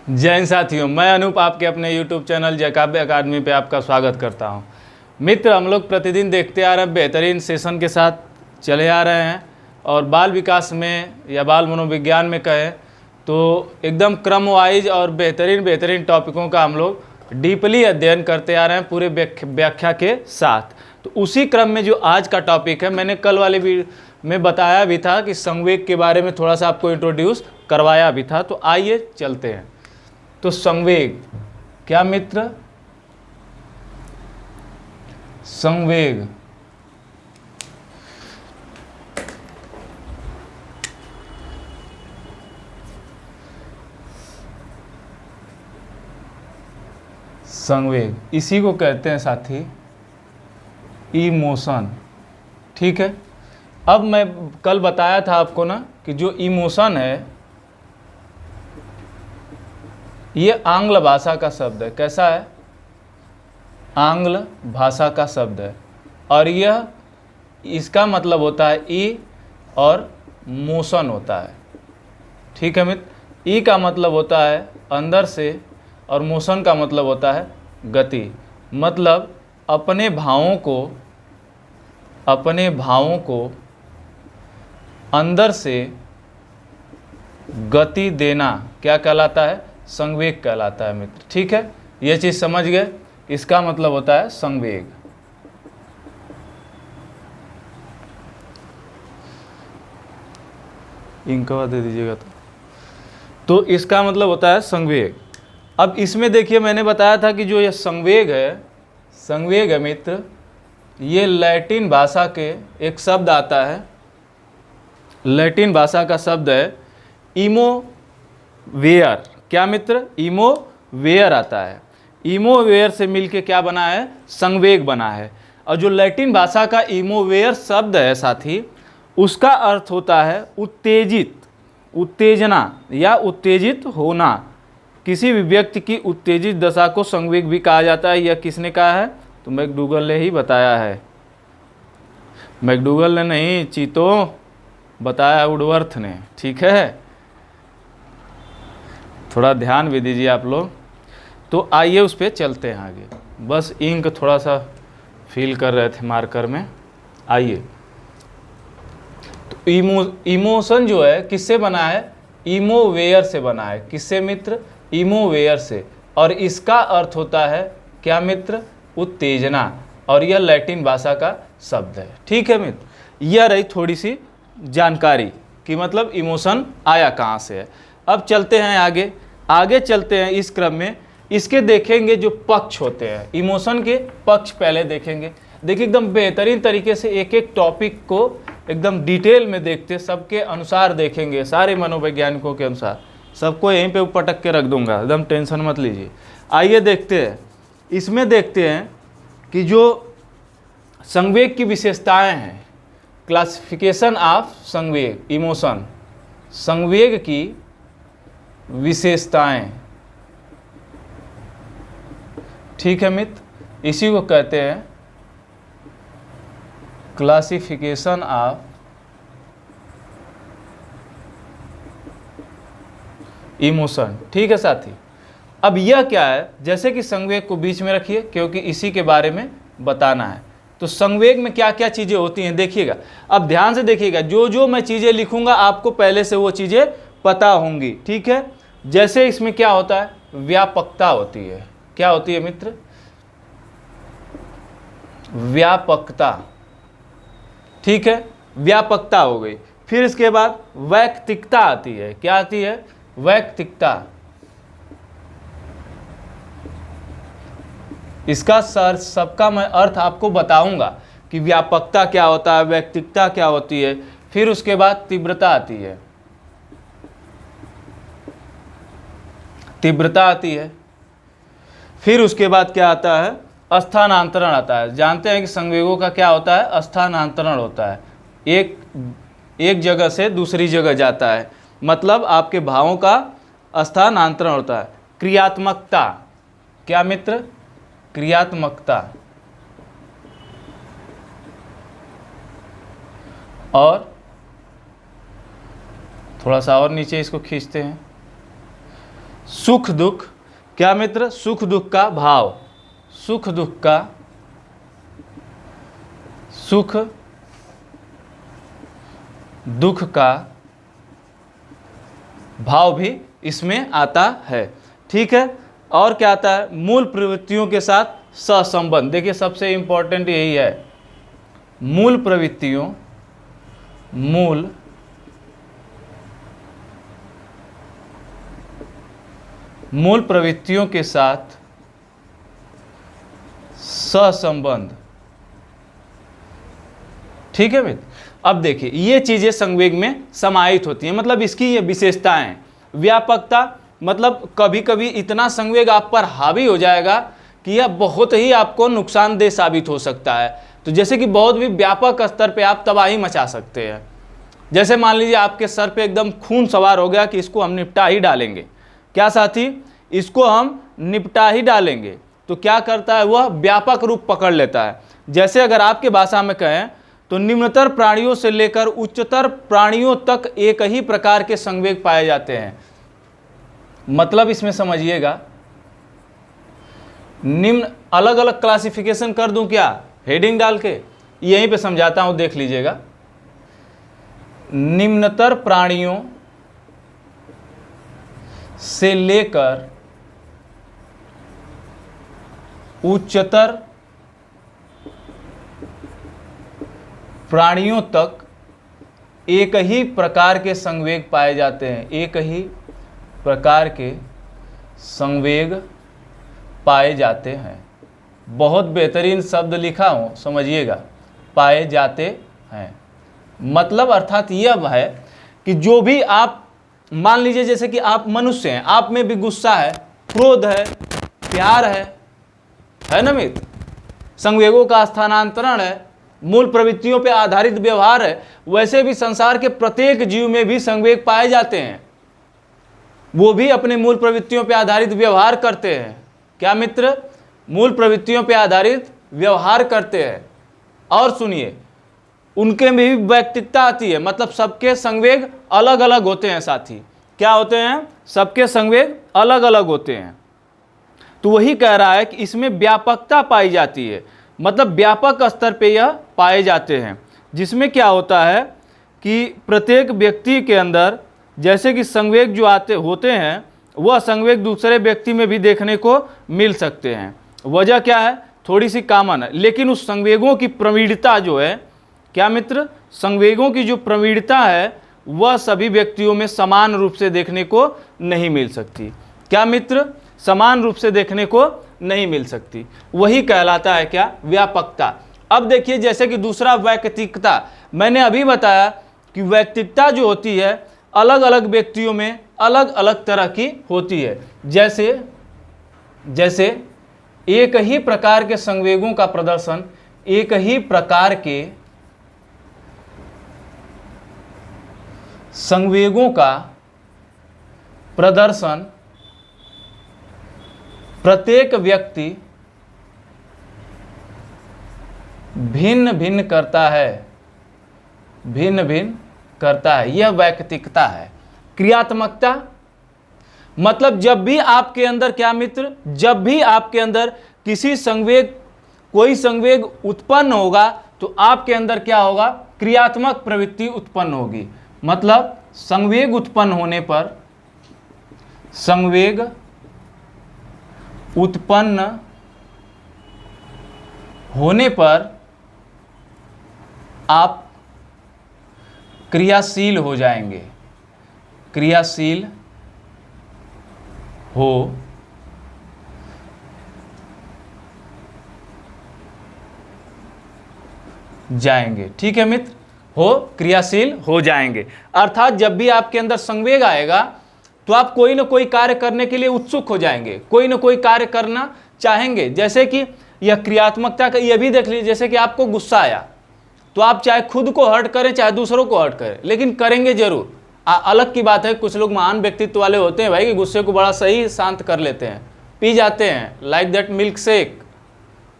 जय हिंद साथियों, मैं अनूप आपके अपने YouTube चैनल जय काव्य अकादमी पे आपका स्वागत करता हूं। मित्र, हम लोग प्रतिदिन देखते आ रहे हैं, बेहतरीन सेशन के साथ चले आ रहे हैं और बाल विकास में या बाल मनोविज्ञान में कहें तो एकदम क्रम वाइज और बेहतरीन टॉपिकों का हम लोग डीपली अध्ययन करते आ रहे हैं पूरे व्याख्या के साथ। तो उसी क्रम में जो आज का टॉपिक है, मैंने कल वाले भी में बताया भी था कि संवेग के बारे में थोड़ा सा आपको इंट्रोड्यूस करवाया भी था। तो आइए चलते हैं। तो संवेग क्या मित्र? संवेग संवेग इसी को कहते हैं साथी इमोशन। ठीक है। अब मैं कल बताया था आपको ना कि जो इमोशन है ये आंग्ल भाषा का शब्द है। कैसा है? आंग्ल भाषा का शब्द है और यह इसका मतलब होता है ई और मोशन होता है। ठीक है मित्र। ई का मतलब होता है अंदर से और मोशन का मतलब होता है गति। मतलब अपने भावों को अंदर से गति देना क्या कहलाता है? संवेग कहलाता है मित्र। ठीक है, ये चीज़ समझ गए। इसका मतलब होता है संवेग। इंकवा दे दीजिएगा तो इसका मतलब होता है संवेग। अब इसमें देखिए, मैंने बताया था कि जो ये संवेग है मित्र, ये लैटिन भाषा के एक शब्द आता है। लैटिन भाषा का शब्द है इमोवेयर। क्या मित्र? इमोवेयर आता है। इमोवेयर से मिलके क्या बना है? संवेग बना है। और जो लैटिन भाषा का इमोवेयर शब्द है साथी, उसका अर्थ होता है उत्तेजित, उत्तेजना या उत्तेजित होना। किसी भी व्यक्ति की उत्तेजित दशा को संवेग भी कहा जाता है। यह किसने कहा है? तो मैकडूगल ने ही बताया है। मैकडूगल ने नहीं, चीतो बताया वुडवर्थ ने। ठीक है, थोड़ा ध्यान भी दीजिए आप लोग। तो आइए उस पर चलते हैं आगे। बस इंक थोड़ा सा फील कर रहे थे मार्कर में। आइए, तो इमोशन जो है किससे बना है? इमोवेयर से बना है। किससे मित्र? इमोवेयर से। और इसका अर्थ होता है क्या मित्र? उत्तेजना। और यह लैटिन भाषा का शब्द है। ठीक है मित्र, यह रही थोड़ी सी जानकारी कि मतलब इमोशन आया कहाँ से है। अब चलते हैं आगे चलते हैं इस क्रम में। इसके देखेंगे जो पक्ष होते हैं, इमोशन के पक्ष पहले देखेंगे। देखिए, एकदम बेहतरीन तरीके से एक एक टॉपिक को एकदम डिटेल में देखते, सबके अनुसार देखेंगे, सारे मनोवैज्ञानिकों के अनुसार। सबको यहीं पे पटक के रख दूंगा, एकदम टेंशन मत लीजिए। आइए देखते हैं। इसमें देखते हैं कि जो संवेग की विशेषताएं हैं, क्लासिफिकेशन ऑफ संवेग, इमोशन, संवेग की विशेषताएं। ठीक है मित्र, इसी को कहते हैं क्लासिफिकेशन ऑफ इमोशन। ठीक है साथी। अब यह क्या है? जैसे कि संवेग को बीच में रखिए क्योंकि इसी के बारे में बताना है। तो संवेग में क्या क्या चीज़ें होती हैं देखिएगा। अब ध्यान से देखिएगा, जो जो मैं चीज़ें लिखूंगा आपको पहले से वो चीज़ें पता होंगी। ठीक है। जैसे इसमें क्या होता है? व्यापकता होती है। क्या होती है मित्र? व्यापकता। ठीक है, व्यापकता हो गई। फिर इसके बाद वैयक्तिकता आती है। क्या आती है? वैयक्तिकता। इसका सबका मैं अर्थ आपको बताऊंगा कि व्यापकता क्या होता है, वैयक्तिकता क्या होती है। फिर उसके बाद तीव्रता आती है। तीव्रता आती है। फिर उसके बाद क्या आता है? स्थानांतरण आता है। जानते हैं कि संवेगों का क्या होता है? स्थानांतरण होता है। एक जगह से दूसरी जगह जाता है, मतलब आपके भावों का स्थानांतरण होता है। क्रियात्मकता। क्या मित्र? क्रियात्मकता। और थोड़ा सा और नीचे इसको खींचते हैं। सुख दुख, क्या मित्र, सुख दुख का भाव, सुख दुख का, सुख दुख का भाव भी इसमें आता है। ठीक है, और क्या आता है, मूल प्रवृत्तियों के साथ सहसंबंध। देखिए सबसे इंपॉर्टेंट यही है, मूल प्रवृत्तियों, मूल प्रवृत्तियों के साथ सहसंबंध। ठीक है मित्र, अब देखिए ये चीजें संवेग में समाहित होती हैं, मतलब इसकी ये विशेषताएं हैं। व्यापकता मतलब कभी कभी इतना संवेग आप पर हावी हो जाएगा कि यह बहुत ही आपको नुकसानदेह साबित हो सकता है। तो जैसे कि बहुत भी व्यापक स्तर पे आप तबाही मचा सकते हैं। जैसे मान लीजिए आपके सर पे एकदम खून सवार हो गया कि इसको हम निपटा ही डालेंगे, क्या साथी, इसको हम निपटा ही डालेंगे। तो क्या करता है वह, व्यापक रूप पकड़ लेता है। जैसे अगर आपके भाषा में कहें तो निम्नतर प्राणियों से लेकर उच्चतर प्राणियों तक एक ही प्रकार के संवेग पाए जाते हैं। मतलब इसमें समझिएगा, निम्न अलग अलग क्लासिफिकेशन कर दूं क्या, हेडिंग डाल के, यहीं पे समझाता हूं, देख लीजिएगा। निम्नतर प्राणियों से लेकर उच्चतर प्राणियों तक एक ही प्रकार के संवेग पाए जाते हैं, एक ही प्रकार के संवेग पाए जाते हैं। बहुत बेहतरीन शब्द लिखा हूं, समझिएगा, पाए जाते हैं। मतलब अर्थात यह है कि जो भी आप मान लीजिए, जैसे कि आप मनुष्य हैं, आप में भी गुस्सा है, क्रोध है, प्यार है ना मित्र, संवेगों का स्थानांतरण है, मूल प्रवृत्तियों पे आधारित व्यवहार है। वैसे भी संसार के प्रत्येक जीव में भी संवेग पाए जाते हैं, वो भी अपने मूल प्रवृत्तियों पे आधारित व्यवहार करते हैं। क्या मित्र, मूल प्रवृत्तियों पे आधारित व्यवहार करते हैं। और सुनिए, उनके में भी वैयक्तिकता आती है, मतलब सबके संवेग अलग अलग होते हैं साथी। क्या होते हैं, सबके संवेग अलग अलग होते हैं। तो वही कह रहा है कि इसमें व्यापकता पाई जाती है, मतलब व्यापक स्तर पे यह पाए जाते हैं, जिसमें क्या होता है कि प्रत्येक व्यक्ति के अंदर जैसे कि संवेग जो होते हैं, वह संवेग दूसरे व्यक्ति में भी देखने को मिल सकते हैं। वजह क्या है, थोड़ी सी कॉमन है, लेकिन उस संवेगों की प्रवीणता जो है, क्या मित्र, संवेगों की जो प्रवीणता है वह सभी व्यक्तियों में समान रूप से देखने को नहीं मिल सकती। क्या मित्र, समान रूप से देखने को नहीं मिल सकती। वही कहलाता है क्या, व्यापकता। अब देखिए, जैसे कि दूसरा वैयक्तिकता, मैंने अभी बताया कि वैयक्तिकता जो होती है अलग अलग व्यक्तियों में अलग अलग तरह की होती है। जैसे एक ही प्रकार के संवेगों का प्रदर्शन, एक ही प्रकार के संवेगों का प्रदर्शन प्रत्येक व्यक्ति भिन्न भिन्न करता है, भिन्न भिन्न करता है। यह वैयक्तिकता है। क्रियात्मकता मतलब जब भी आपके अंदर, क्या मित्र, जब भी आपके अंदर किसी संवेग, कोई संवेग उत्पन्न होगा तो आपके अंदर क्या होगा, क्रियात्मक प्रवृत्ति उत्पन्न होगी। मतलब संवेग उत्पन्न होने पर, संवेग उत्पन्न होने पर आप क्रियाशील हो जाएंगे, क्रियाशील हो जाएंगे। ठीक है मित्र, हो क्रियाशील हो जाएंगे। अर्थात जब भी आपके अंदर संवेग आएगा तो आप कोई ना कोई कार्य करने के लिए उत्सुक हो जाएंगे, कोई ना कोई कार्य करना चाहेंगे। जैसे कि यह क्रियात्मकता का यह भी देख लीजिए, जैसे कि आपको गुस्सा आया तो आप चाहे खुद को हर्ट करें चाहे दूसरों को हर्ट करें, लेकिन करेंगे जरूर। अलग की बात है, कुछ लोग महान व्यक्तित्व वाले होते हैं भाई कि गुस्से को बड़ा सही शांत कर लेते हैं, पी जाते हैं, लाइक दैट मिल्क शेक।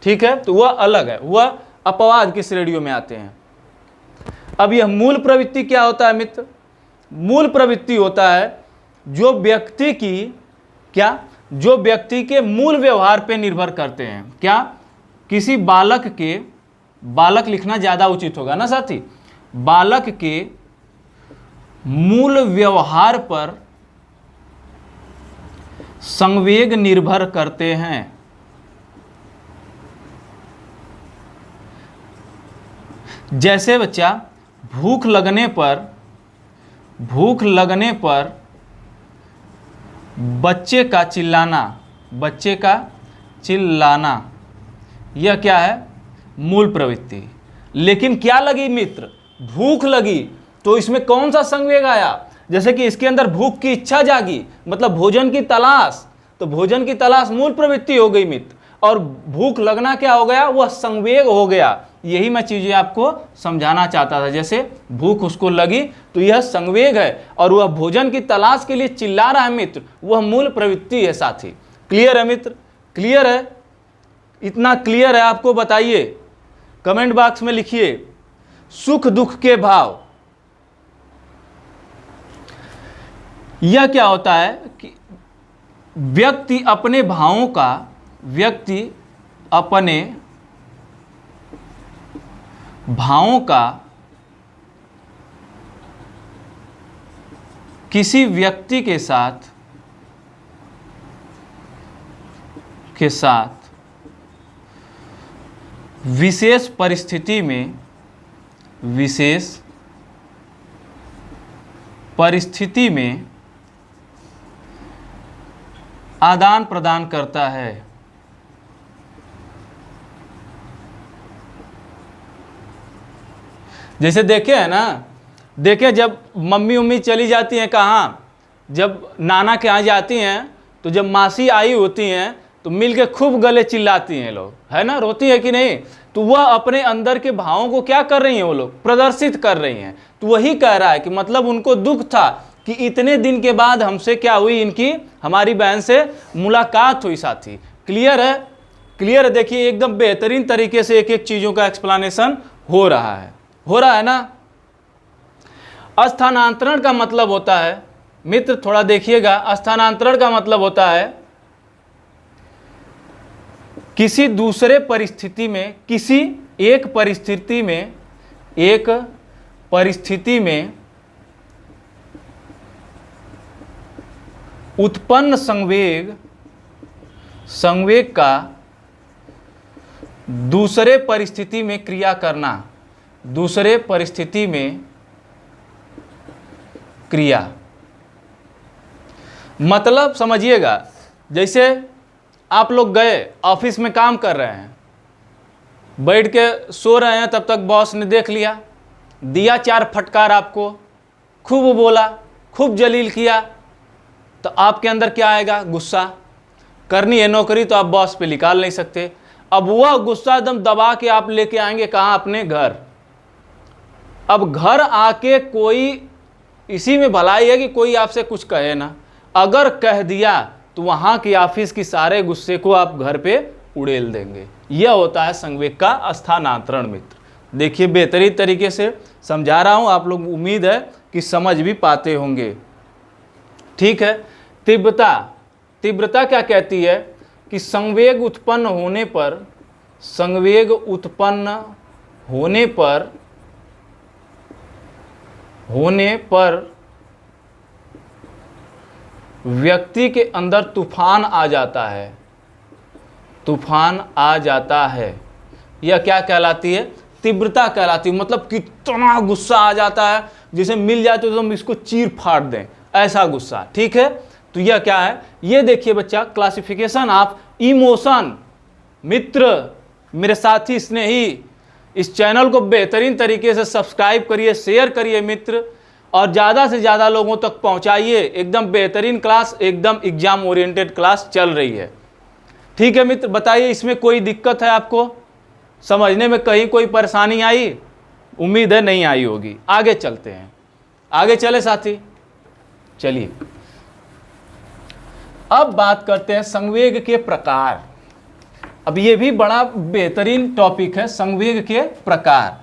ठीक है, तो वह अलग है, वह अपवाद की श्रेणियों में आते हैं। अब यह मूल प्रवृत्ति क्या होता है मित्र, मूल प्रवृत्ति होता है जो व्यक्ति की क्या, जो व्यक्ति के मूल व्यवहार पे निर्भर करते हैं। क्या, किसी बालक के, बालक लिखना ज़्यादा उचित होगा ना साथी, बालक के मूल व्यवहार पर संवेग निर्भर करते हैं। जैसे बच्चा भूख लगने पर बच्चे का चिल्लाना, यह क्या है, मूल प्रवृत्ति। लेकिन क्या लगी मित्र, भूख लगी, तो इसमें कौन सा संवेग आया, जैसे कि इसके अंदर भूख की इच्छा जागी, मतलब भोजन की तलाश, तो भोजन की तलाश मूल प्रवृत्ति हो गई मित्र, और भूख लगना क्या हो गया, वह संवेग हो गया। यही मैं चीजें आपको समझाना चाहता था। जैसे भूख उसको लगी तो यह संवेग है, और वह भोजन की तलाश के लिए चिल्ला रहा है मित्र, वह मूल प्रवृत्ति है साथी। क्लियर है मित्र, क्लियर है, इतना क्लियर है आपको, बताइए कमेंट बॉक्स में लिखिए। सुख दुख के भाव, यह क्या होता है कि व्यक्ति अपने भावों का किसी व्यक्ति के साथ विशेष परिस्थिति में आदान प्रदान करता है। जैसे देखे है ना, देखे जब मम्मी उम्मी चली जाती हैं कहाँ, जब नाना के यहाँ जाती हैं, तो जब मासी आई होती हैं तो मिल के खूब गले चिल्लाती हैं लोग, है ना, रोती है कि नहीं। तो वह अपने अंदर के भावों को क्या कर रही हैं, वो लोग प्रदर्शित कर रही हैं। तो वही कह रहा है कि मतलब उनको दुख था कि इतने दिन के बाद हमसे क्या हुई, इनकी, हमारी बहन से मुलाकात हुई साथी। क्लियर है, क्लियर है। देखिए एकदम बेहतरीन तरीके से एक एक चीज़ों का एक्सप्लेनेशन हो रहा है ना। स्थानांतरण का मतलब होता है मित्र, थोड़ा देखिएगा, स्थानांतरण का मतलब होता है किसी दूसरे परिस्थिति में, किसी एक परिस्थिति में उत्पन्न संवेग का दूसरे परिस्थिति में क्रिया करना, दूसरे परिस्थिति में क्रिया, मतलब समझिएगा, जैसे आप लोग गए ऑफिस में काम कर रहे हैं, बैठ के सो रहे हैं, तब तक बॉस ने देख लिया, दिया 4 फटकार आपको, खूब बोला, खूब जलील किया, तो आपके अंदर क्या आएगा, गुस्सा। करनी है नौकरी तो आप बॉस पे निकाल नहीं सकते। अब वह गुस्सा एकदम दबा के आप लेके आएंगे कहाँ, अपने घर। अब घर आके कोई, इसी में भलाई है कि कोई आपसे कुछ कहे ना, अगर कह दिया तो वहाँ की ऑफिस की सारे गुस्से को आप घर पे उड़ेल देंगे। यह होता है संवेग का स्थानांतरण मित्र। देखिए बेहतरीन तरीके से समझा रहा हूँ, आप लोग उम्मीद है कि समझ भी पाते होंगे। ठीक है। तीव्रता क्या कहती है कि संवेग उत्पन्न होने पर व्यक्ति के अंदर तूफान आ जाता है। यह क्या कहलाती है, तीव्रता कहलाती है। मतलब कितना गुस्सा आ जाता है, जिसे मिल जाए तो हम इसको चीर फाड़ दें, ऐसा गुस्सा। ठीक है, तो यह क्या है, ये देखिए बच्चा, क्लासिफिकेशन ऑफ इमोशन। मित्र, मेरे साथी स्नेही, इस चैनल को बेहतरीन तरीके से सब्सक्राइब करिए, शेयर करिए मित्र, और ज़्यादा से ज़्यादा लोगों तक पहुंचाइए। एकदम बेहतरीन क्लास, एकदम एग्जाम ओरिएंटेड क्लास चल रही है। ठीक है मित्र, बताइए इसमें कोई दिक्कत है आपको समझने में, कहीं कोई परेशानी आई? उम्मीद है नहीं आई होगी। आगे चलते हैं, आगे चले साथी, चलिए अब बात करते हैं संवेग के प्रकार। अब ये भी बड़ा बेहतरीन टॉपिक है, संवेग के प्रकार।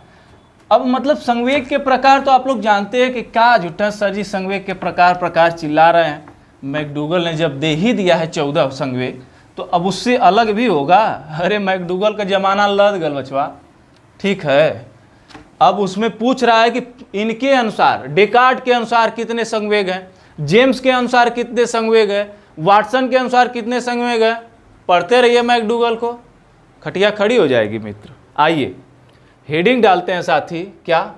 अब मतलब संवेग के प्रकार तो आप लोग जानते हैं कि क्या झूठा सर जी, संवेग के प्रकार चिल्ला रहे हैं, मैकडूगल ने जब दे ही दिया है 14 संवेग, तो अब उससे अलग भी होगा। अरे मैकडूगल का जमाना लद गल बचवा, ठीक है। अब उसमें पूछ रहा है कि इनके अनुसार, डेकार्ट के अनुसार कितने संवेग हैं, जेम्स के अनुसार कितने संवेग है, वाटसन के अनुसार कितने संवेग है। पढ़ते रहिए मैकडूगल को, खटिया खड़ी हो जाएगी मित्र। आइए हेडिंग डालते हैं साथी, क्या,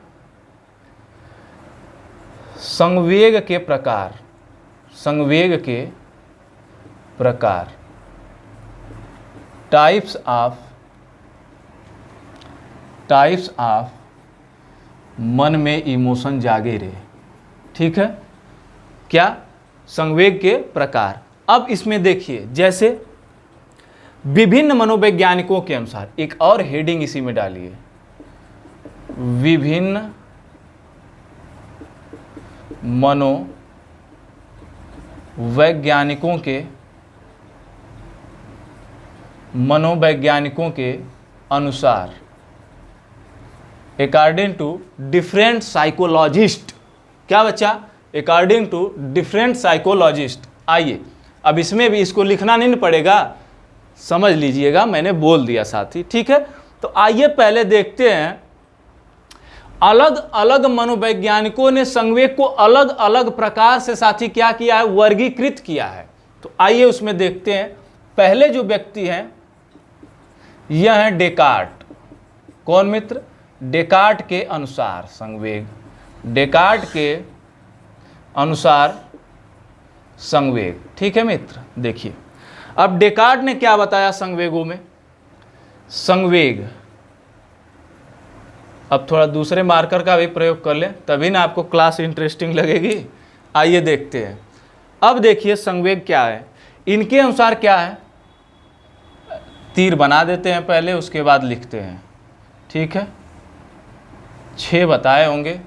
संवेग के प्रकार, संवेग के प्रकार, टाइप्स ऑफ मन में इमोशन जागे रे, ठीक है, क्या, संवेग के प्रकार। अब इसमें देखिए, जैसे विभिन्न मनोवैज्ञानिकों के अनुसार, एक और हेडिंग इसी में डालिए, विभिन्न मनोवैज्ञानिकों के अनुसार, अकॉर्डिंग टू डिफरेंट साइकोलॉजिस्ट, क्या बच्चा, अकॉर्डिंग टू डिफरेंट साइकोलॉजिस्ट। आइए अब इसमें भी इसको लिखना नहीं पड़ेगा, समझ लीजिएगा, मैंने बोल दिया साथी, ठीक है। तो आइए पहले देखते हैं, अलग अलग मनोवैज्ञानिकों ने संवेग को अलग अलग प्रकार से साथी क्या किया है, वर्गीकृत किया है। तो आइए उसमें देखते हैं। पहले जो व्यक्ति हैं यह है डेकार्ट। कौन मित्र, डेकार्ट के अनुसार संवेग, डेकार्ट के अनुसार संवेग, ठीक है मित्र। देखिए अब डेकार्ट ने क्या बताया संवेगों में, संवेग, अब थोड़ा दूसरे मार्कर का भी प्रयोग कर लें, तभी ना आपको क्लास इंटरेस्टिंग लगेगी। आइए देखते हैं। अब देखिए संवेग क्या है, इनके अनुसार क्या है, तीर बना देते हैं पहले, उसके बाद लिखते हैं, ठीक है। 6 बताए होंगे,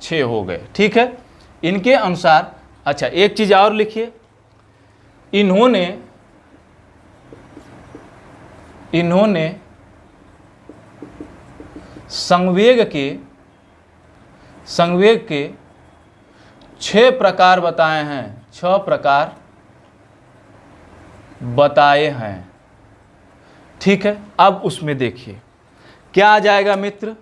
6 हो गए, ठीक है। इनके अनुसार, अच्छा एक चीज और लिखिए, इन्होंने संवेग के 6 प्रकार बताए हैं, 6 प्रकार बताए हैं, ठीक है। अब उसमें देखिए क्या आ जाएगा मित्र,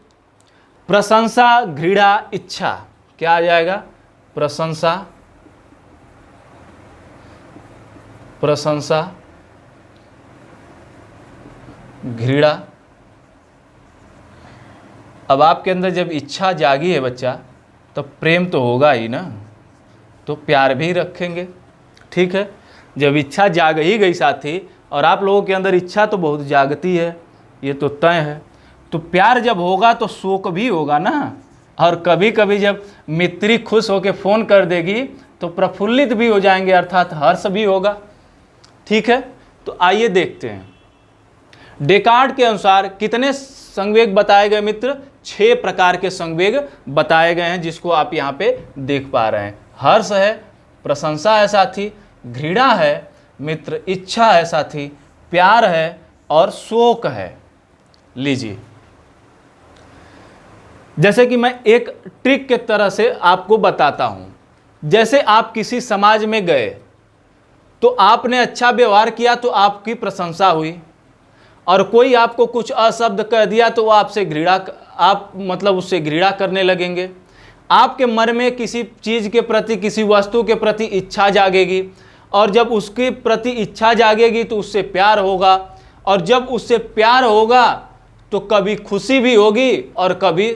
प्रशंसा, घृणा, इच्छा, क्या आ जाएगा, प्रशंसा, घृणा। अब आपके अंदर जब इच्छा जागी है बच्चा, तो प्रेम तो होगा ही ना, तो प्यार भी रखेंगे, ठीक है। जब इच्छा जाग ही गई साथी, और आप लोगों के अंदर इच्छा तो बहुत जागती है, ये तो तय है, तो प्यार जब होगा तो शोक भी होगा ना। और कभी कभी जब मित्री खुश होकर फ़ोन कर देगी तो प्रफुल्लित भी हो जाएंगे, अर्थात हर्ष भी होगा, ठीक है। तो आइए देखते हैं, डेकार्ट के अनुसार कितने संवेग बताए गए मित्र, 6 प्रकार के संवेग बताए गए हैं, जिसको आप यहाँ पे देख पा रहे हैं। हर्ष है, प्रशंसा है साथी, घृणा है मित्र, इच्छा है साथी, प्यार है और शोक है। लीजिए, जैसे कि मैं एक ट्रिक के तरह से आपको बताता हूं। जैसे आप किसी समाज में गए तो आपने अच्छा व्यवहार किया तो आपकी प्रशंसा हुई, और कोई आपको कुछ अशब्द कह दिया तो वो आपसे घृणा, आप मतलब उससे घृणा करने लगेंगे। आपके मन में किसी चीज़ के प्रति, किसी वस्तु के प्रति इच्छा जागेगी, और जब उसके प्रति इच्छा जागेगी तो उससे प्यार होगा, और जब उससे प्यार होगा तो कभी खुशी भी होगी और कभी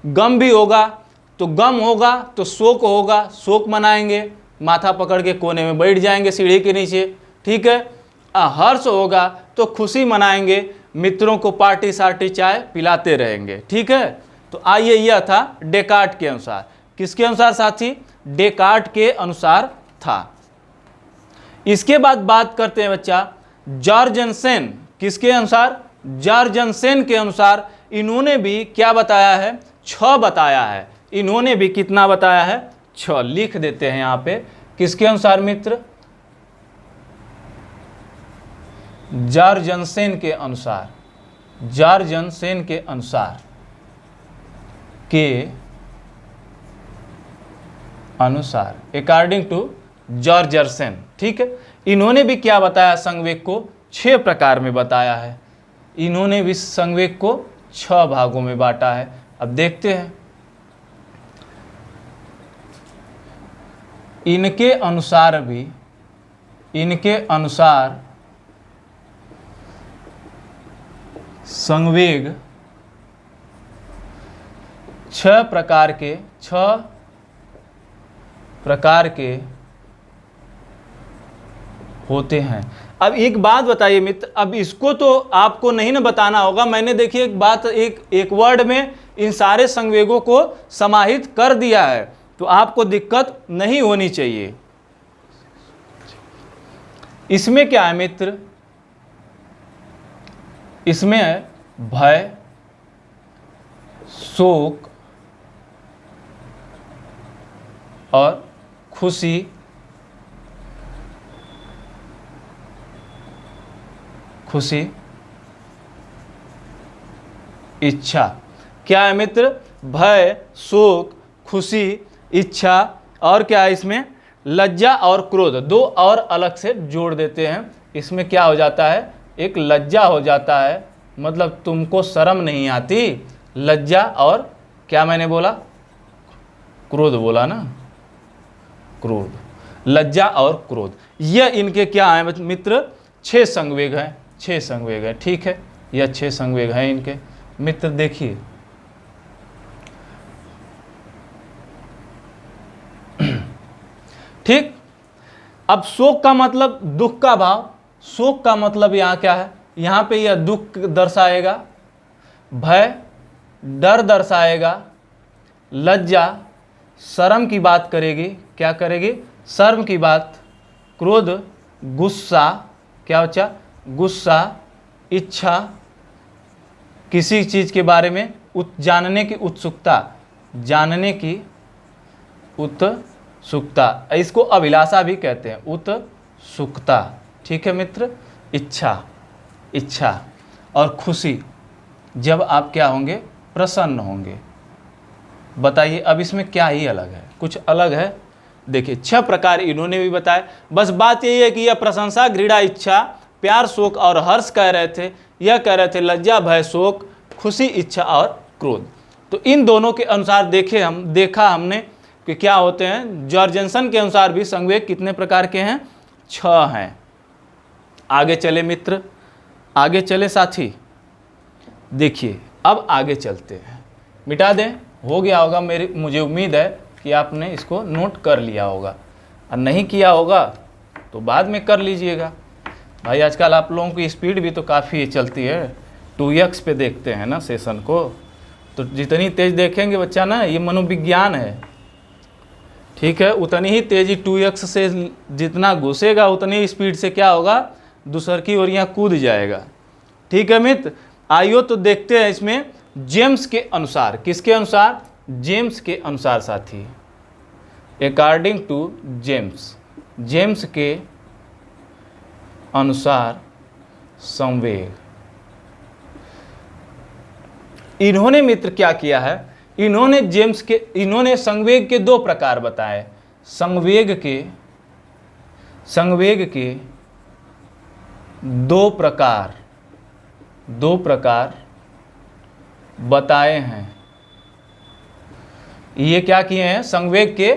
गम भी होगा, तो गम होगा तो शोक होगा, शोक मनाएंगे, माथा पकड़ के कोने में बैठ जाएंगे सीढ़ी के नीचे, ठीक है। हर्ष होगा तो खुशी मनाएंगे, मित्रों को पार्टी सार्टी चाय पिलाते रहेंगे, ठीक है। तो आइए, यह था डेकार्ट के अनुसार। किसके अनुसार साथी, डेकार्ट के अनुसार था। इसके बाद बात करते हैं बच्चा जॉर्जनसेन। किसके अनुसार, जॉर्जनसेन के अनुसार इन्होंने भी क्या बताया है, 6 बताया है। इन्होंने भी कितना बताया है, 6 लिख देते हैं यहाँ पे। किसके अनुसार मित्र, जॉर्जनसेन के अनुसार, जॉर्जनसेन के अनुसार, अकॉर्डिंग टू जॉर्जरसन। ठीक है, इन्होंने भी क्या बताया, संवेग को 6 प्रकार में बताया है। इन्होंने भी संवेग को 6 भागों में बांटा है। अब देखते हैं, इनके अनुसार संवेग 6 प्रकार के होते हैं। अब एक बात बताइए मित्र, अब इसको तो आपको नहीं ना बताना होगा, मैंने देखिए एक बात एक वर्ड में इन सारे संवेगों को समाहित कर दिया है, तो आपको दिक्कत नहीं होनी चाहिए। इसमें क्या है मित्र, इसमें है भय, शोक और खुशी, इच्छा। क्या है मित्र, भय, शोक, खुशी, इच्छा, और क्या है इसमें, लज्जा और क्रोध। 2 और अलग से जोड़ देते हैं। इसमें क्या हो जाता है, एक लज्जा हो जाता है, मतलब तुमको शर्म नहीं आती, लज्जा, और क्या मैंने बोला, क्रोध बोला ना, क्रोध, लज्जा और क्रोध। यह इनके क्या है मित्र, 6 संवेग हैं, 6 संवेग हैं। ठीक है, यह 6 संवेग हैं इनके। मित्र देखिए, ठीक। अब शोक का मतलब दुख का भाव, शोक का मतलब यहाँ क्या है, यहाँ पे यह दुख दर्शाएगा, भय डर दर्शाएगा, लज्जा शर्म की बात करेगी, क्या करेगी, शर्म की बात, क्रोध गुस्सा, क्या बच्चा, गुस्सा, इच्छा किसी चीज़ के बारे में जानने की उत्सुकता, जानने की उत्सुकता, इसको अभिलाषा भी कहते हैं, उत्सुकता। ठीक है मित्र, इच्छा और खुशी, जब आप क्या होंगे, प्रसन्न होंगे। बताइए अब इसमें क्या ही अलग है, कुछ अलग है। देखिए 6 प्रकार इन्होंने भी बताए। बस बात यही है कि यह प्रशंसा, घृणा, इच्छा, प्यार, शोक और हर्ष कह रहे थे, यह कह रहे थे लज्जा, भय, शोक, खुशी, इच्छा और क्रोध। तो इन दोनों के अनुसार देखा हमने कि क्या होते हैं। जॉर्जनसन के अनुसार भी संवेग कितने प्रकार के हैं, 6 हैं। आगे चले मित्र, आगे चले साथी। देखिए अब आगे चलते हैं, मिटा दें, हो गया होगा, मुझे उम्मीद है कि आपने इसको नोट कर लिया होगा, और नहीं किया होगा तो बाद में कर लीजिएगा। भाई आजकल आप लोगों की स्पीड भी तो काफ़ी चलती है, 2x पे देखते हैं ना सेशन को, तो जितनी तेज़ देखेंगे बच्चा ना, ये मनोविज्ञान है, ठीक है, उतनी ही तेज़ी 2x से जितना घुसेगा उतनी स्पीड से क्या होगा, दूसर की ओर यहाँ कूद जाएगा। ठीक है मित्र, आइयो तो देखते हैं इसमें जेम्स के अनुसार, किसके अनुसार, जेम्स के अनुसार साथी, अकॉर्डिंग टू जेम्स के अनुसार संवेग। इन्होंने मित्र क्या किया है, इन्होंने संवेग के 2 प्रकार बताए, संवेग के 2 प्रकार बताए हैं। ये क्या किए हैं, संवेग के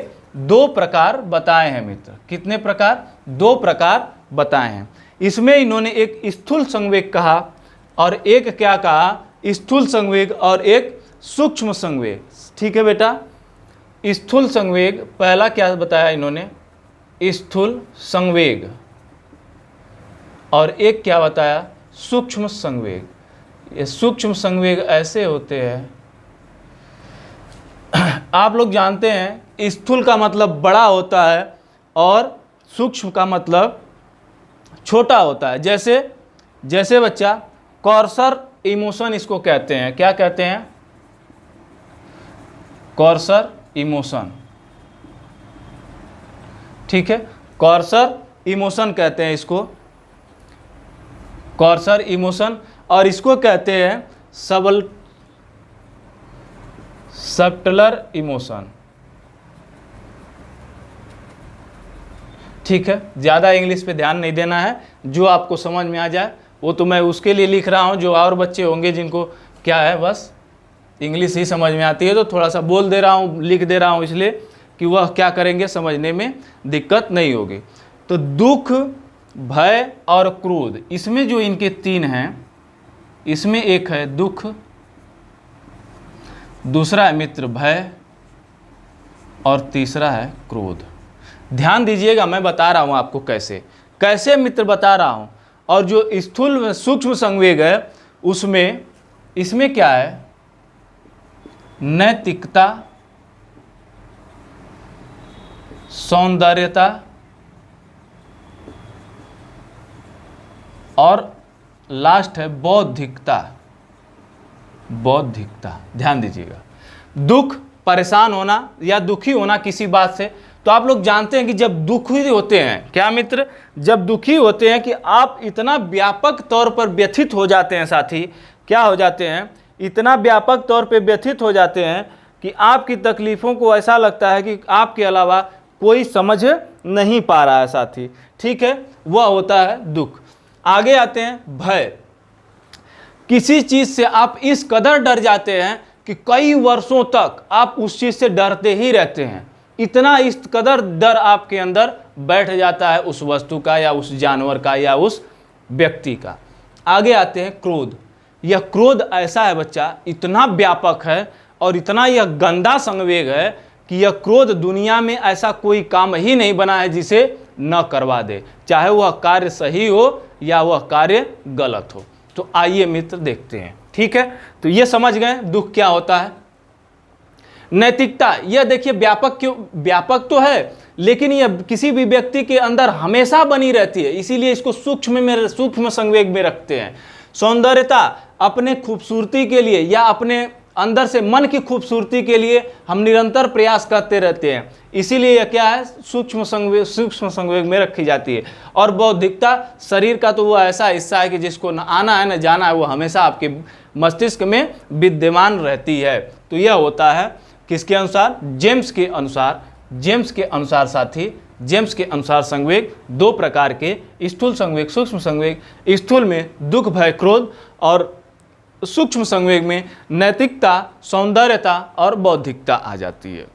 2 प्रकार बताए हैं मित्र। कितने प्रकार, 2 प्रकार बताए हैं। इसमें इन्होंने एक स्थूल संवेग कहा और एक क्या कहा, स्थूल संवेग और एक सूक्ष्म संवेग। ठीक है बेटा, स्थूल संवेग पहला क्या बताया इन्होंने, स्थूल संवेग, और एक क्या बताया, सूक्ष्म संवेग। ये सूक्ष्म संवेग ऐसे होते हैं, आप लोग जानते हैं स्थूल का मतलब बड़ा होता है और सूक्ष्म का मतलब छोटा होता है। जैसे बच्चा कॉर्सर इमोशन इसको कहते हैं, क्या कहते हैं, कॉर्सर इमोशन। ठीक है, कॉर्सर इमोशन कहते हैं इसको, कॉर्सर इमोशन, और इसको कहते हैं सबटलर इमोशन। ठीक है, ज़्यादा इंग्लिश पे ध्यान नहीं देना है, जो आपको समझ में आ जाए वो तो मैं उसके लिए लिख रहा हूँ। जो और बच्चे होंगे जिनको क्या है बस इंग्लिश ही समझ में आती है तो थोड़ा सा बोल दे रहा हूँ, लिख दे रहा हूँ, इसलिए कि वह क्या करेंगे, समझने में दिक्कत नहीं होगी। तो दुख, भय और क्रोध, इसमें जो इनके तीन हैं, इसमें एक है दुख, दूसरा है मित्र भय और तीसरा है क्रोध। ध्यान दीजिएगा, मैं बता रहा हूं आपको कैसे कैसे मित्र बता रहा हूं। और जो स्थूल सूक्ष्म संवेग है उसमें, इसमें क्या है, नैतिकता, सौंदर्यता और लास्ट है बौद्धिकता। बौद्धिकता, ध्यान दीजिएगा। दुख, परेशान होना या दुखी होना किसी बात से, तो आप लोग जानते हैं कि जब दुखी होते हैं, क्या मित्र, जब दुखी होते हैं कि आप इतना व्यापक तौर पर व्यथित हो जाते हैं साथी, क्या हो जाते हैं, इतना व्यापक तौर पे व्यथित हो जाते हैं कि आपकी तकलीफ़ों को ऐसा लगता है कि आपके अलावा कोई समझ नहीं पा रहा है साथी, ठीक है, वह होता है दुख। आगे आते हैं भय। किसी चीज़ से आप इस कदर डर जाते हैं कि कई वर्षों तक आप उस चीज़ से डरते ही रहते हैं, इतना इस कदर डर आपके अंदर बैठ जाता है उस वस्तु का या उस जानवर का या उस व्यक्ति का। आगे आते हैं क्रोध। यह क्रोध ऐसा है बच्चा, इतना व्यापक है और इतना यह गंदा संवेग है कि यह क्रोध दुनिया में ऐसा कोई काम ही नहीं बना है जिसे न करवा दे, चाहे वह कार्य सही हो या वह कार्य गलत हो। तो आइए मित्र देखते हैं, ठीक है। तो ये समझ गए दुख क्या होता है। नैतिकता, यह देखिए व्यापक, क्यों व्यापक तो है लेकिन यह किसी भी व्यक्ति के अंदर हमेशा बनी रहती है, इसीलिए इसको सूक्ष्म संवेग में रखते हैं। सौंदर्यता, अपने खूबसूरती के लिए या अपने अंदर से मन की खूबसूरती के लिए हम निरंतर प्रयास करते रहते हैं, इसीलिए यह क्या है, सूक्ष्म संवेग में रखी जाती है। और बौद्धिकता, शरीर का तो वो ऐसा हिस्सा है कि जिसको न आना है न जाना है, वो हमेशा आपके मस्तिष्क में विद्यमान रहती है। तो यह होता है किसके अनुसार, जेम्स के अनुसार। जेम्स के अनुसार साथी, जेम्स के अनुसार संवेग दो प्रकार के, स्थूल संवेग, सूक्ष्म संवेग। स्थूल में दुख, भय, क्रोध और सूक्ष्म संवेग में नैतिकता, सौंदर्यता और बौद्धिकता आ जाती है।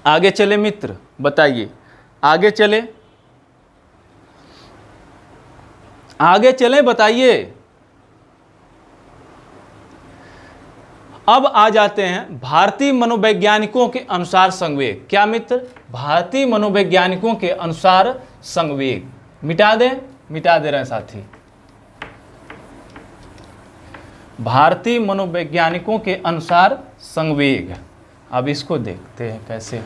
आगे चले मित्र, बताइए, आगे चले, आगे चले, बताइए। अब आ जाते हैं भारतीय मनोवैज्ञानिकों के अनुसार संवेग। क्या मित्र, भारतीय मनोवैज्ञानिकों के अनुसार संवेग। मिटा दे रहे हैं साथी। भारतीय मनोवैज्ञानिकों के अनुसार संवेग, अब इसको देखते हैं कैसे।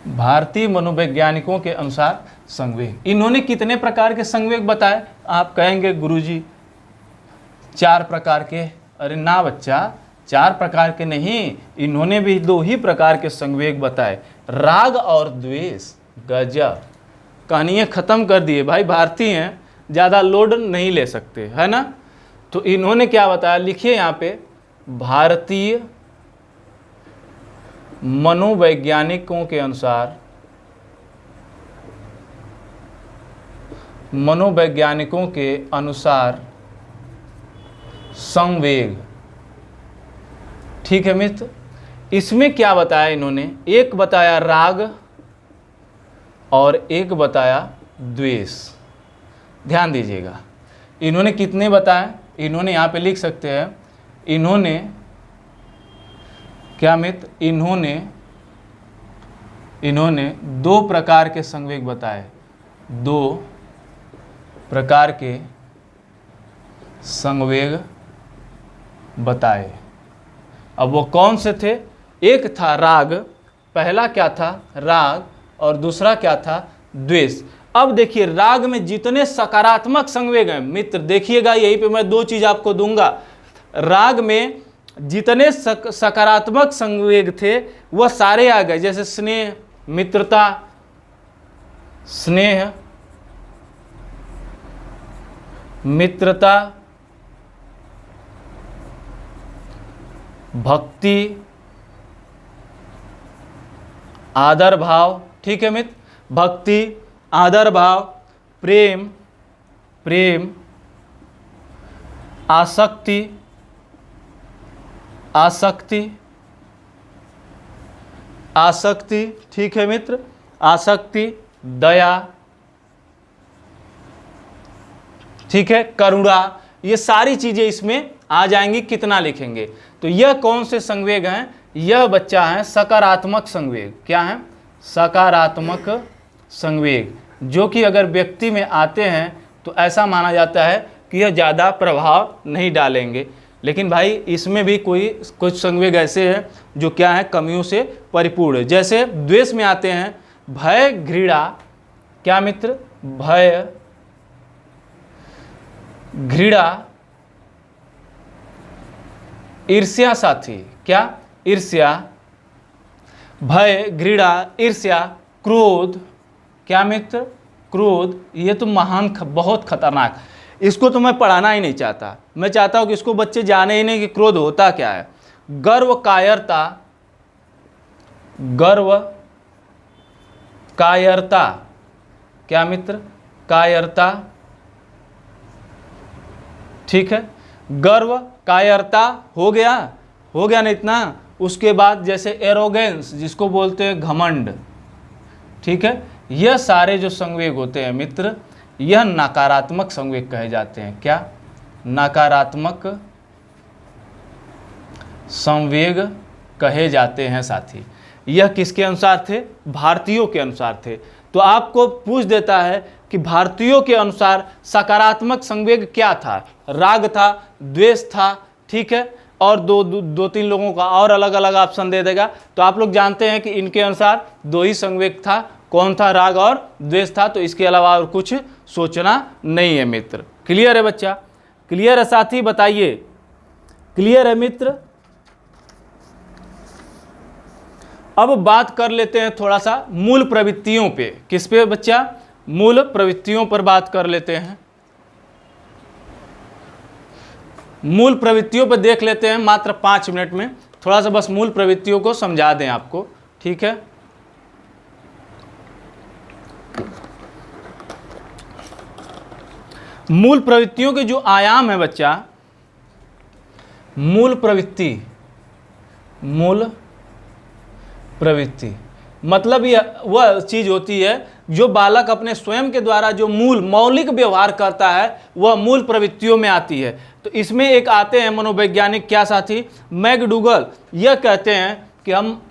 भारतीय मनोवैज्ञानिकों के अनुसार संवेग, इन्होंने कितने प्रकार के संवेग बताए। आप कहेंगे गुरुजी 4 प्रकार के। अरे ना बच्चा, 4 प्रकार के नहीं, इन्होंने भी 2 ही प्रकार के संवेग बताए, राग और द्वेष। गजब, कहानियाँ ख़त्म कर दिए भाई। भारतीय हैं, ज़्यादा लोड नहीं ले सकते, है ना। तो इन्होंने क्या बताया, लिखिए यहाँ पे, भारतीय मनोवैज्ञानिकों के अनुसार, मनोवैज्ञानिकों के अनुसार संवेग, ठीक है मित्र। इसमें क्या बताया इन्होंने, एक बताया राग और एक बताया द्वेष। ध्यान दीजिएगा, इन्होंने कितने बताए, इन्होंने यहाँ पे लिख सकते हैं, इन्होंने क्या मित्र, इन्होंने 2 प्रकार के संवेग बताए, 2 प्रकार के संवेग बताए। अब वो कौन से थे, एक था राग, पहला क्या था राग, और दूसरा क्या था द्वेष। अब देखिए राग में जितने सकारात्मक संवेग हैं मित्र, देखिएगा यहीं पे मैं 2 चीज आपको दूंगा। राग में जितने सकारात्मक संवेग थे वह सारे आ गए, जैसे स्नेह, मित्रता, स्नेह, मित्रता, भक्ति, आदर भाव, ठीक है मित्र, भक्ति, आदर भाव, प्रेम, प्रेम, आसक्ति, आसक्ति, आसक्ति, ठीक है मित्र, आसक्ति, दया, ठीक है, करुणा, ये सारी चीजें इसमें आ जाएंगी। कितना लिखेंगे? तो यह कौन से संवेग हैं? यह बच्चा है सकारात्मक संवेग। क्या है? सकारात्मक संवेग, जो कि अगर व्यक्ति में आते हैं तो ऐसा माना जाता है कि यह ज़्यादा प्रभाव नहीं डालेंगे। लेकिन भाई इसमें भी कुछ संवेग ऐसे हैं जो क्या है, कमियों से परिपूर्ण है। जैसे द्वेष में आते हैं भय, घृणा, क्या मित्र? भय, घृणा, ईर्ष्या साथी, क्या? ईर्ष्या, भय, घृणा, ईर्ष्या, क्रोध, क्या मित्र? क्रोध। ये तो बहुत खतरनाक, इसको तो मैं पढ़ाना ही नहीं चाहता। मैं चाहता हूं कि इसको बच्चे जाने ही नहीं कि क्रोध होता क्या है। गर्व, कायरता, गर्व, कायरता, क्या मित्र? कायरता, ठीक है, गर्व, कायरता हो गया ना इतना। उसके बाद जैसे एरोगेंस, जिसको बोलते हैं घमंड, ठीक है, यह सारे जो संवेग होते हैं मित्र, यह नकारात्मक संवेग कहे जाते हैं। क्या? नकारात्मक संवेग कहे जाते हैं साथी। यह किसके अनुसार थे? भारतीयों के अनुसार थे। तो आपको पूछ देता है कि भारतीयों के अनुसार सकारात्मक संवेग क्या था? राग था, द्वेष था, ठीक है, और दो तीन लोगों का और अलग अलग ऑप्शन दे देगा। तो आप लोग जानते हैं कि इनके अनुसार दो ही संवेग था। कौन था? राग और द्वेष था। तो इसके अलावा और कुछ सोचना नहीं है मित्र। क्लियर है बच्चा? क्लियर है साथी? बताइए, क्लियर है मित्र? अब बात कर लेते हैं थोड़ा सा मूल प्रवृत्तियों पे। किस पे बच्चा? मूल प्रवृत्तियों पर बात कर लेते हैं। मूल प्रवृत्तियों पर देख लेते हैं मात्र 5 मिनट में। थोड़ा सा बस मूल प्रवृत्तियों को समझा दें आपको, ठीक है। मूल प्रवृत्तियों के जो आयाम है बच्चा, मूल प्रवृत्ति मतलब यह वह चीज होती है जो बालक अपने स्वयं के द्वारा जो मौलिक व्यवहार करता है, वह मूल प्रवृत्तियों में आती है। तो इसमें एक आते हैं मनोवैज्ञानिक, क्या साथी? मैकडूगल। यह कहते हैं कि हम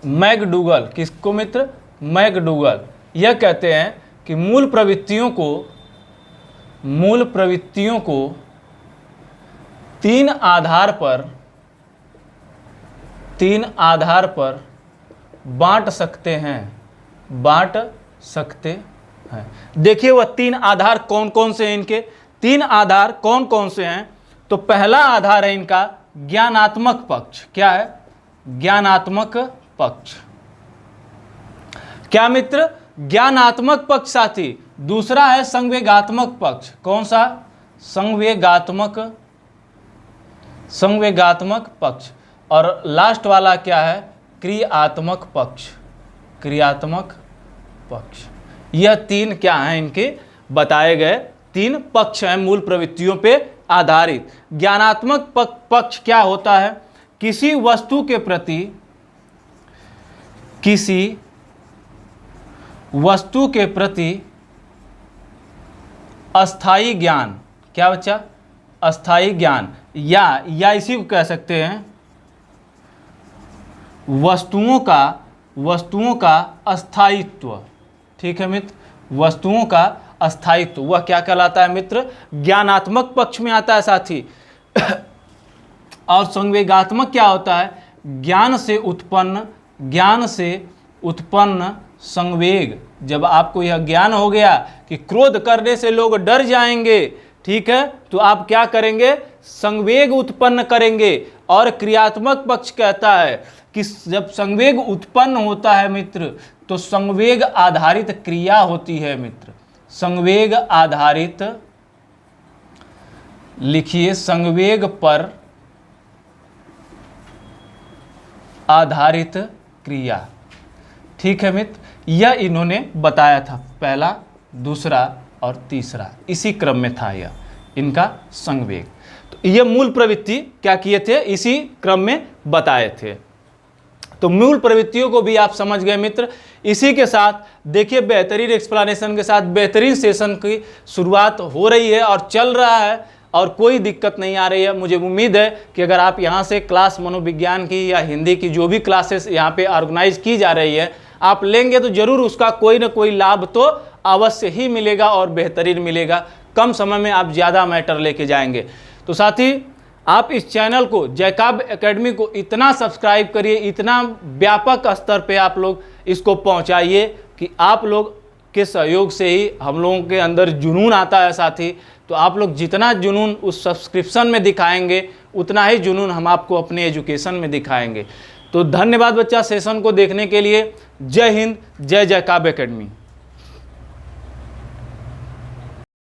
मैकडूगल, किसको मित्र? मैकडूगल। यह कहते हैं कि मूल प्रवृत्तियों को 3 आधार पर बांट सकते हैं। देखिए वह 3 आधार कौन कौन से हैं इनके? 3 आधार कौन कौन से हैं? तो पहला आधार है इनका ज्ञानात्मक पक्ष। क्या है? ज्ञानात्मक पक्ष। क्या मित्र? ज्ञानात्मक पक्ष साथी। दूसरा है संवेगात्मक पक्ष। कौन सा? संवेगात्मक पक्ष। और लास्ट वाला क्या है? क्रियात्मक पक्ष। यह 3 क्या हैं? इनके बताए गए 3 पक्ष हैं मूल प्रवृत्तियों पे आधारित। ज्ञानात्मक पक्ष क्या होता है? किसी वस्तु के प्रति अस्थायी ज्ञान। क्या बच्चा? अस्थायी ज्ञान, या इसी को कह सकते हैं वस्तुओं का अस्थायित्व। ठीक है मित्र, वस्तुओं का अस्थायित्व वह क्या कहलाता है मित्र? ज्ञानात्मक पक्ष में आता है साथी। और संवेगात्मक क्या होता है? ज्ञान से उत्पन्न संवेग। जब आपको यह ज्ञान हो गया कि क्रोध करने से लोग डर जाएंगे, ठीक है, तो आप क्या करेंगे? संवेग उत्पन्न करेंगे। और क्रियात्मक पक्ष कहता है कि जब संवेग उत्पन्न होता है मित्र, तो संवेग आधारित क्रिया होती है मित्र। संवेग आधारित, लिखिए, संवेग पर आधारित क्रिया। ठीक है मित्र, यह इन्होंने बताया था, पहला, दूसरा और तीसरा, इसी क्रम में था यह इनका संवेग। तो यह मूल प्रवृत्ति क्या किए थे, इसी क्रम में बताए थे। तो मूल प्रवृत्तियों को भी आप समझ गए मित्र। इसी के साथ देखिए बेहतरीन एक्सप्लेनेशन के साथ बेहतरीन सेशन की शुरुआत हो रही है और चल रहा है और कोई दिक्कत नहीं आ रही है। मुझे उम्मीद है कि अगर आप यहाँ से क्लास मनोविज्ञान की या हिंदी की जो भी क्लासेस यहाँ पे ऑर्गेनाइज की जा रही है आप लेंगे तो ज़रूर उसका कोई ना कोई लाभ तो अवश्य ही मिलेगा और बेहतरीन मिलेगा। कम समय में आप ज़्यादा मैटर लेके जाएंगे। तो साथ ही आप इस चैनल को जैकब एकेडमी को इतना सब्सक्राइब करिए, इतना व्यापक स्तर पे आप लोग इसको पहुंचाइए कि आप लोग के सहयोग से ही हम लोगों के अंदर जुनून आता है साथी। तो आप लोग जितना जुनून उस सब्सक्रिप्शन में दिखाएंगे उतना ही जुनून हम आपको अपने एजुकेशन में दिखाएंगे। तो धन्यवाद बच्चा सेशन को देखने के लिए। जय हिंद, जय जैकब एकेडमी।